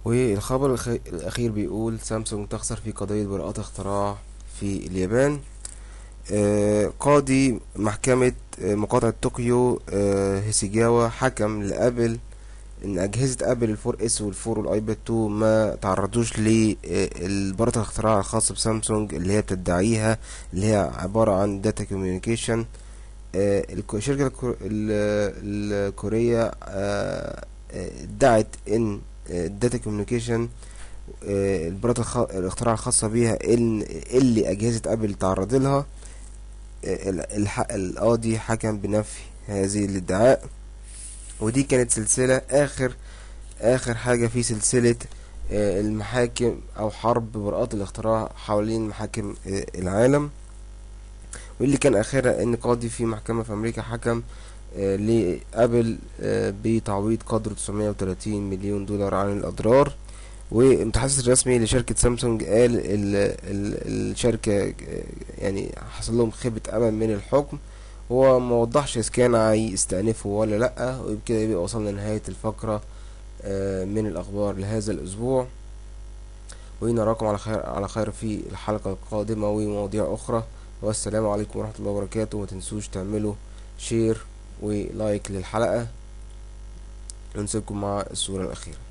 والخبر الأخير بيقول سامسونج تخسر في قضية براءة اختراع في اليابان. قاضي محكمة مقاطعة طوكيو هيسيجاوا حكم لأبل إن أجهزة أبل الفور اس والفور والآيباد 2 ما تعرضوش لبراءة الاختراع الخاصة بسامسونج اللي هي بتدعيها، اللي هي عبارة عن داتا كوميونيكيشن. الشركة الكورية ادعت ان الداتا كوميونيكيشن براءة الاختراع الخاصة بيها ان اللي اجهزة ابل تعرض لها. القاضي حكم بنفي هذه الادعاء. ودي كانت سلسلة اخر حاجة في سلسلة المحاكم او حرب براءة الاختراع حوالين محاكم العالم. واللي كان اخرها ان قاضي في محكمة في امريكا حكم لابل بتعويض قدره 930 مليون دولار عن الاضرار. والمتحدث الرسمي لشركة سامسونج قال الشركة يعني حصل لهم خيبة امل من الحكم. هو ما وضحش اذا كان هيستأنفوا ولا لا. وبكده يبقى وصلنا لنهاية الفقرة من الاخبار لهذا الاسبوع. ونراكم على خير في الحلقة القادمة ومواضيع اخرى. والسلام عليكم ورحمة الله وبركاته. ومتنسوش تعملوا شير ولايك للحلقة. ونسيبكم مع الصورة الأخيرة.